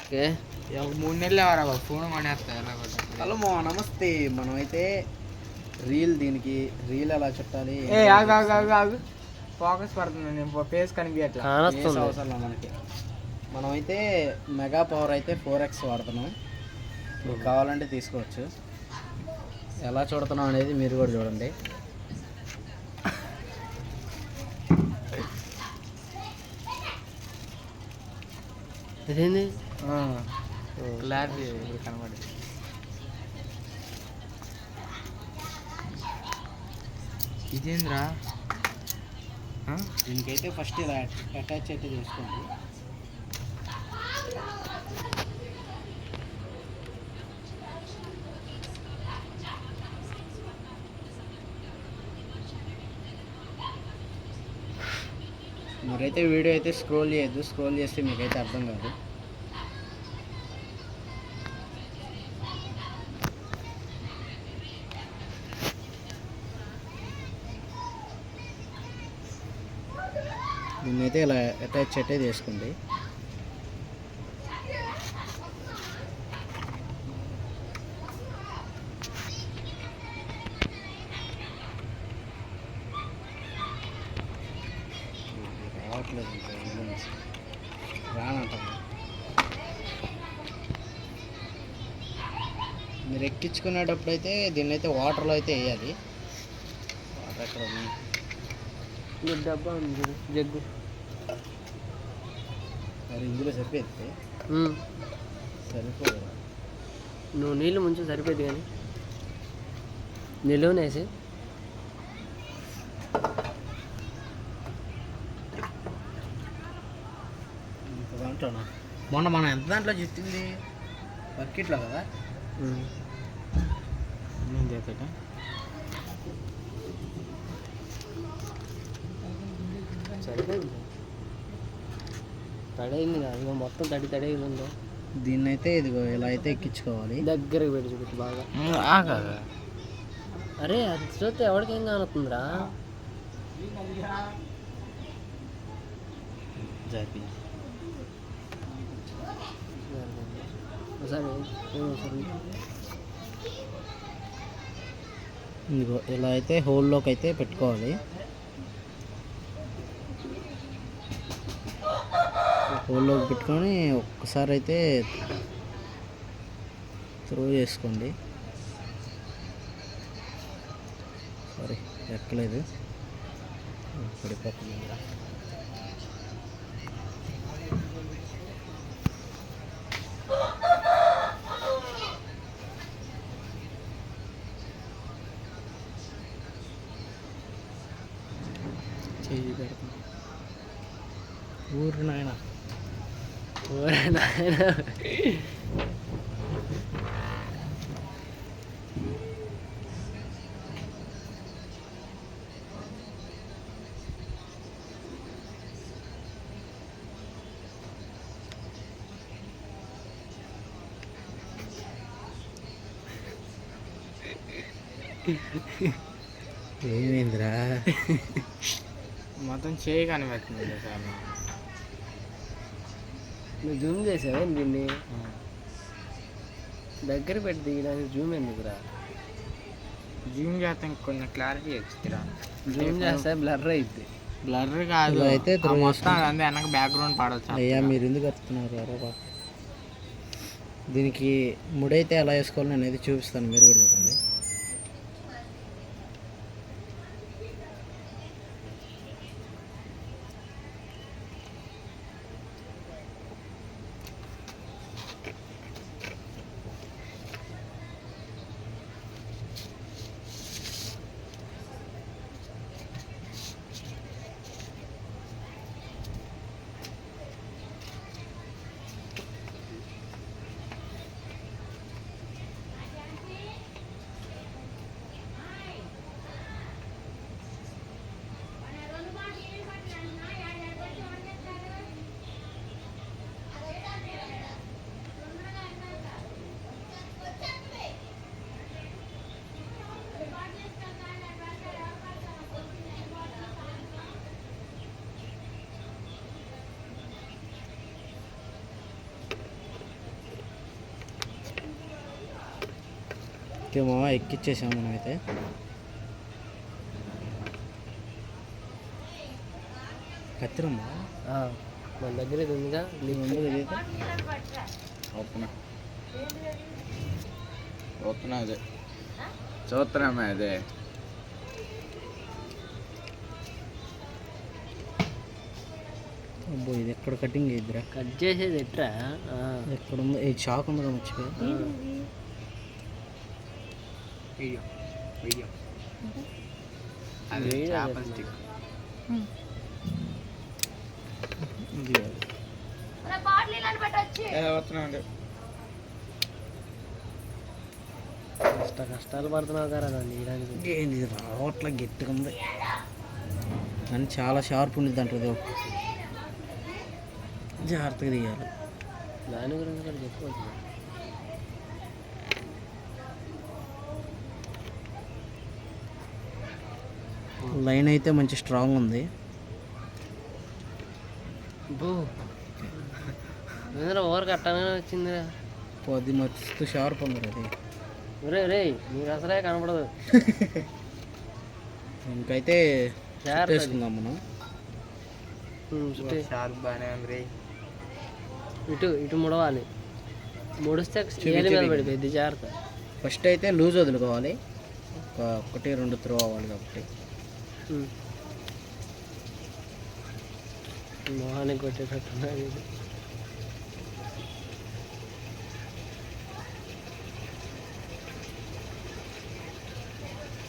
Okay 3 నెలలు ఎవరా phone కొనేస్తా ఎలా హలో మా నమస్తే. మనమైతే దీనికి రీల్ ఎలా చుట్టాలి ఆగు ఫోకస్ పడుతుంది. నేను ఫేస్ కనిపించట్లా. అవసరం మనకి. మనమైతే మెగా పవర్ అయితే 4x వాడుతున్నాం. మీకు కావాలంటే తీసుకోవచ్చు. ఎలా చూడుతున్నాం అనేది మీరు కూడా చూడండి. ఇదేంది క్లారిటీ కనబడి ఇదేంద్రా. దీనికైతే ఫస్ట్ ఇలా అటాచ్ అయితే చేసుకోండి. మీరైతే వీడియో అయితే స్క్రోల్ చేయొద్దు. స్క్రోల్ చేస్తే మీకైతే అర్థం కాదు. దీన్నైతే ఇలా అటాచ్ అయితే చేసుకోండి. రావట్లేదు రానంటాము. మీరు ఎక్కించుకునేటప్పుడు అయితే దీన్ని అయితే వాటర్లో అయితే వేయాలి. వాటర్ ఎక్కడ ఉంది? డబ్బా ఉంది జగ్గు. మరి ఇందులో సరిపోతుంది. సరిపోదు. నువ్వు నీళ్ళు ముంచు సరిపోద్ది కానీ నిలువనేసి దాంట్లోనా మొన్న మనం ఎంత దాంట్లో చెప్పింది బకెట్లో కదా. నేను చేసేట సరిపోయింది. తడైంది కాదు మొత్తం తడి ఉందో. దీన్ని అయితే ఇదిగో ఇలా అయితే ఎక్కించుకోవాలి. దగ్గరకు పెట్టి చూపించు బాగా. అరే అది చూస్తే ఎవరికేం కానుతుందిరా. ఇదిగో ఇలా అయితే హోల్లోకి అయితే పెట్టుకోవాలి. హోల్లోకి పెట్టుకొని ఒక్కసారి అయితే త్రో చేసుకోండి. సారీ ఎక్కలేదు, పడిపోతుంది. చెయ్యి పెడతాం. ఊరు నాయన ఏమైందిరా? మొత్తం చేయి కనిపెట్టింది సార్. నువ్వు జూమ్ చేసావా దీన్ని? దగ్గర పెట్టి దిగడానికి జూమ్ ఎందుకురా? జూమ్ చేస్తే కొంచెం క్లారిటీ వచ్చిరా. జూమ్ చేస్తే బ్లర్ అయింది. బ్లర్ కాదు అయితే మొత్తం అంతే వెనక బ్యాక్గ్రౌండ్ పడవచ్చు. అయ్యా మీరు ఎందుకు వస్తున్నారు? దీనికి ముడైతే ఎలా వేసుకోవాలని అనేది చూపిస్తాను, మీరు కూడా చూడండి. ఓకే మామ, ఎక్కిచ్చేసాం మనం అయితే. కత్తిరమ్మా మన దగ్గర ఇది ఉందిగా నీకు ముందు తెలియదు. చూస్తున్నా అదే చూస్తున్నామే అదే. అబ్బో, ఇది ఎక్కడ కటింగ్ ఇద్దరా? కట్ చేసేది ఎట్రా ఎక్కడ ఉందో ఈ చాక్ ఉందిగా, మర్చిపోయా. అదే చేపల స్టిక్. వస్తున్నాండి. కష్టాలు పడుతున్నావు కదా దాన్ని తీయడానికి. ఏంది ఇది రావట్లా, గట్టిగా ఉంది కానీ చాలా షార్ప్ ఉంది అంటారు. జాగ్రత్తగా తీయాలి. దాని గురించి కూడా చెప్పవచ్చు. లైన్ అయితే మంచి స్ట్రాంగ్ ఉంది. ఓవర్ కట్టానే వచ్చిందిరా. అది మస్తు షార్ప్ ఉంది అది. రే రే నీకు అసలే కనపడదు. ఇంకైతే చేసుకుందాం మనం. షార్ప్ బాగానే ఉంది రే. ఇటు ఇటు ముడవాలి. ముడిస్తే ఏలి మీద పడిపోయింది. జాగ్రత్త. ఫస్ట్ అయితే లూజ్ వదులుకోవాలి. ఒకటి రెండు త్రో అవ్వాలి కాబట్టి. మొహానికి కొట్టేటట్టున్నది ఇది.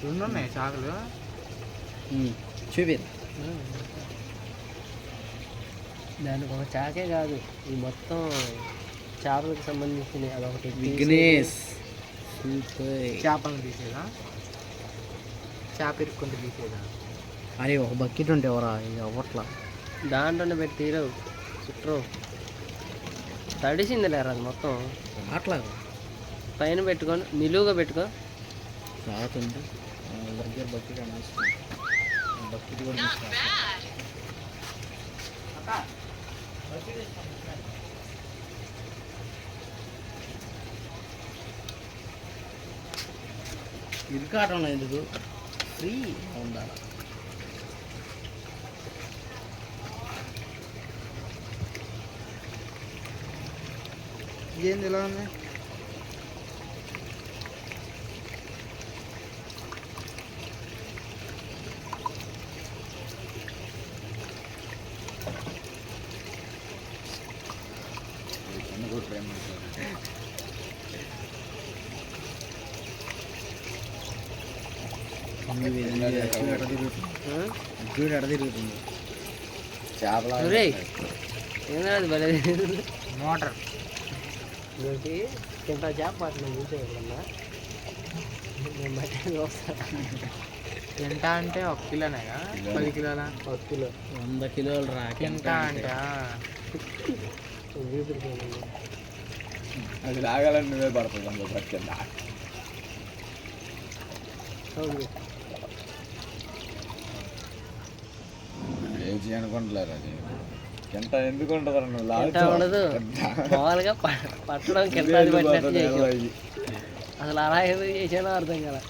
రెండు ఉన్నాయి చాకులు. చూపి. దానికి ఒక చాకే కాదు, ఈ మొత్తం చేపలకు సంబంధించినవి. అదొకటి విఘ్నేష్ చేపలను తీసేదా, చేప ఇరుక్కుంటూ తీసేదా. అరే ఒక బకెట్ ఉంటే ఎవరా ఇది అవ్వట్లా. దాంట్లోనే పెట్టి తీరవు. చుట్టూ తడిసింది లేరా అది మొత్తం. అట్లా పైన పెట్టుకొని నిలువుగా పెట్టుకో. రాతుంది దగ్గర బకెట్ అనేసి బకెట్ కూడా ఇరుకాటం ఎందుకు, ఫ్రీ ఉండాలి. ఏంది ఇలా ఉంది? చూడు ఎడ తిరుగుతుంది చేపల ఏంటంటే అది భలే మోటార్. ఇంకోటి ఇంత చేప పట్టిన చూసే ఎప్పుడన్నా నేను బట్టి వస్తాను. ఎంత అంటే 1 కిలోనేగా, 10 కిలోలా? 1 కిలో 100 కిలోలు రా. ఎంత అంటే చూపిస్తాను. అది లాగాలని నువ్వే పడుతుంది పట్టుకెళ్ళా. ఏజీ అనుకుంటలేరు అది. ఎంత ఎందుకు ఉంటుంది నువ్వు ఉండదు. మామూలుగా పట్టడం కింద పట్టినట్టు చేసావు. అసలు అలా ఎందుకు చేసానో అర్థం కదా.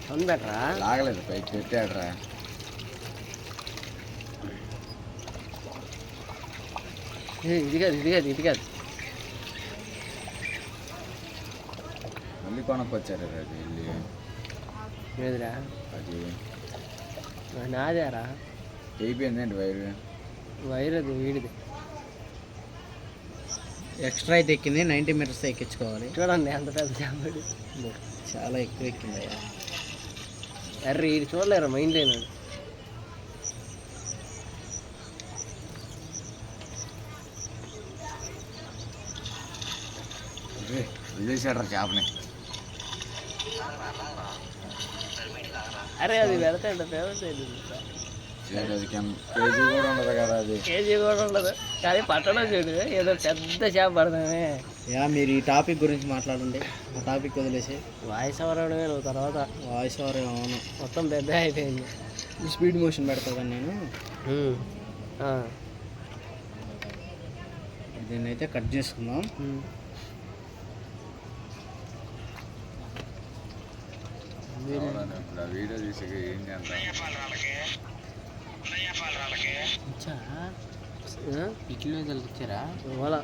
అవును బెటరా లాగలేదు, పైకి పెట్టాడరా. ఇది కాదు ఇది కాదు ఇది కాదు. మళ్ళీ కొనకొచ్చారు అది వెళ్ళి. లేదురా అది నాదేరా. అయిపోయిందండి వైరు. వైర్ అది వీడిది. ఎక్స్ట్రా అయితే ఎక్కింది. 90 మీటర్స్ ఎక్కించుకోవాలి. చూడండి ఎంత పెద్ద చేపడి. చాలా ఎక్కువ ఎక్కింది అయ్యా. అర్రే ఇది చూడలేరు మైండ్ లేనాడు. వదిలేసాడు చేపని. అరే అది పెడతాడు ఫేమస్ అయింది. అది కేజీ కూడా ఉండదు కదా. అది కేజీ కూడా ఉండదు కానీ పట్టడం చూడు ఏదో పెద్ద చేప పడతామే. యా మీరు ఈ టాపిక్ గురించి మాట్లాడండి. ఆ టాపిక్ వదిలేసి వాయిస్ ఓవర్ అవడమే నువ్వు తర్వాత. వాయిస్ ఓవర్ అవును, మొత్తం పెద్ద అయిపోయింది. స్పీడ్ మోషన్ పెడతాను నేను. దీన్ని అయితే కట్ చేసుకుందాం. ఎవడన్నా ఇప్పుడు ఆ వీడియో తీసి ఏం చేద్దాం? ఇడ్లీ ఇచ్చారా వాళ్ళ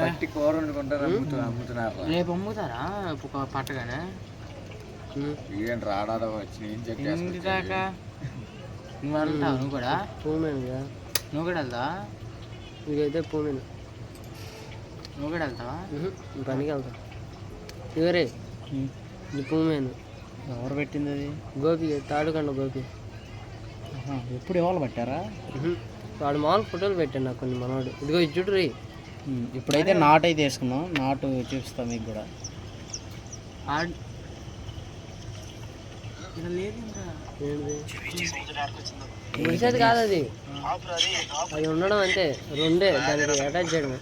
పట్టి కూర వండుకుంటారు అమ్ముతున్నారు. రేపు అమ్ముతారా పట్టగానే? ఏం రాడా వచ్చి ఏం ఇంటి దాకా నువ్వు వెళ్తావు? నువ్వు కూడా పూమేనుగా. నువ్వు కూడా వెళ్తావా? ఇదైతే పూమేను. నువ్వు కూడా వెళ్తావా? పనికి వెళ్తా. ఇవరే ఇది పూమేను. ఎవరు పెట్టింది అది? గోపి, తాడుకండ గోపి. ఎప్పుడు ఇవాళ పట్టారా? వాడు మామూలు ఫోటోలు పెట్టాడు నాకు కొన్ని మనవాడు. ఇదిగో ఇది చూడు రీ. ఇప్పుడైతే నాటు అయితే వేసుకున్నాం. నాటు చూపిస్తాం మీకు కూడా. మిడిసేది కాదు అది, అది ఉండడం అంతే. రెండే దానికి అటాచ్ చేయడమే.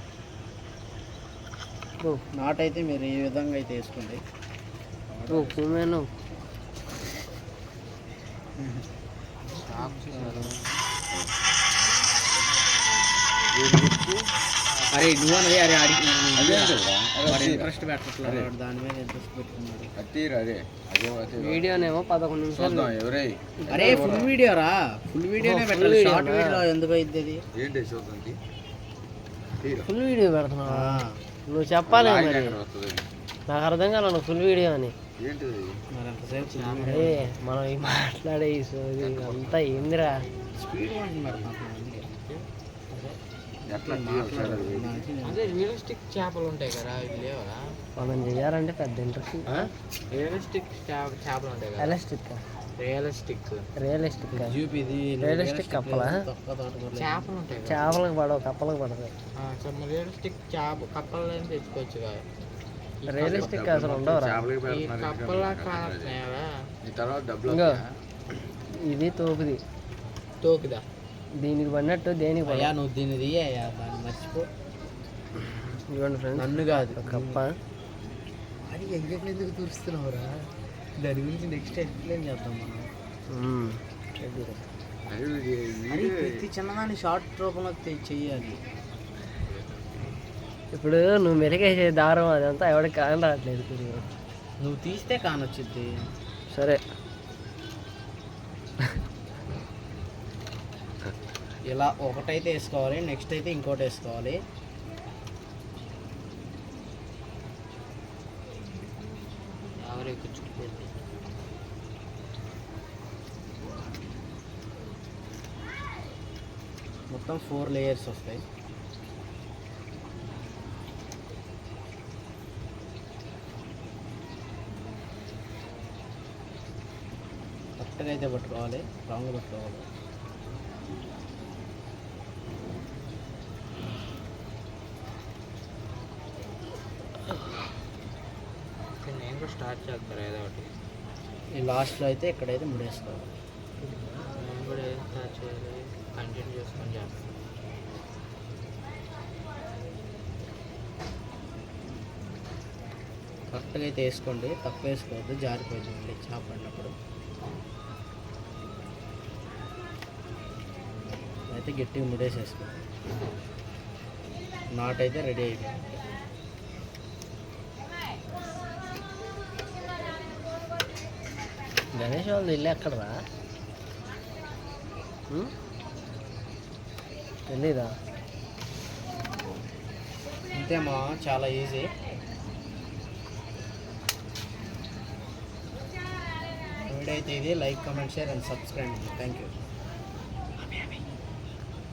నాటు అయితే మీరు ఈ విధంగా అయితే వేసుకోండి. పూమేను అరే నువ్వు అన్నది అరే అడిగి అదే ఇంట్రెస్ట్ పెట్టట్లేదు. దాని మీద ఇంట్రెస్ట్ పెట్టుకున్నాడు. అదే వీడియోనేమో 11 నిమిషాలు. ఎవరే అరే ఫుల్ వీడియో రా, ఫుల్ వీడియోనే పెట్టాలి. షార్ట్ వీడియో ఎందుకు అయింది అది? ఏంటి చూద్దాం. ఫుల్ వీడియో పెడుతున్నావా? నువ్వు చెప్పాలి మరి, నాకు అర్థం కాల నువ్వు ఫుల్ వీడియో అని. ఏంటిది మరి ఎంతసేపు అరే మనం ఈ మాట్లాడే ఈ సోది అంతా ఏందిరా? స్పీడ్ పెడతాను. ఎట్లా అదే రియలిస్టిక్ చేపలు ఉంటాయి కదా, ఇవి లేవా? మనం చేయాలంటే పెద్ద ఇంట్రెస్ట్. రియలిస్టిక్ చేపలు ఉంటాయి కదా. రియలిస్టిక్ రియలిస్టిక్ రియలిస్టిక్ రియలిస్టిక్ కప్పలా? చేపలు ఉంటాయి కదా. చేపలకు పడవు, కప్పలకు పడతాయి. రియలిస్టిక్ కప్పలు తెచ్చుకోవచ్చు కదా. రియలిస్టిక్ అసలు ఉండవురా. ఈ కప్పలా కాస్తున్నాయా? తర్వాత డబ్బులు ఇంకో ఇది తోపుది, తోకుదా? దీనికి పడినట్టు దేనికి పడ. నువ్వు దీనిది దాన్ని మర్చిపో. ఇవ్వండి ఫ్రెండ్స్, నన్ను కాదు కప్ప. అది ఎందుకు చూస్తున్నావురా? దాని గురించి నెక్స్ట్ ఎక్స్ప్లెయిన్ చేద్దాం మనం. ప్రతి చిన్నదాన్ని షార్ట్ రూపంలో చెయ్యాలి. ఇప్పుడు నువ్వు మెలిగేసే దారం అదంతా ఎవరికి కాని రావట్లేదు. నువ్వు తీస్తే కానొచ్చింది. సరే ఇలా ఒకటైతే వేసుకోవాలి, నెక్స్ట్ అయితే ఇంకోటి వేసుకోవాలి. మొత్తం 4 లేయర్స్ వస్తాయి. కరెక్ట్గా అయితే పట్టుకోవాలి, రాంగ్ పట్టుకోవాలి. నేను స్టార్ట్ చేస్తాను ఏదో ఒకటి. ఈ లాస్ట్లో అయితే ఇక్కడైతే ముడేసుకోవాలి. నేను కూడా ఏం స్టార్ట్ చేయాలి, కంటిన్యూ చేసుకొని చేస్తాను. కరెక్ట్గా అయితే వేసుకోండి, తక్కువ వేసుకోవద్దు, జారిపోయింది మళ్ళీ చేప పడినప్పుడు. అయితే గట్టిగా ముడేసేసుకోండి. నాట్ అయితే రెడీ అయిపోయింది. గణేష్ వాళ్ళు ఇల్లు ఎక్కడరా? తెలీదా? అంతేమా, చాలా ఈజీ. వీడియో అయితే ఇది. Like, comment, share and subscribe. Thank you.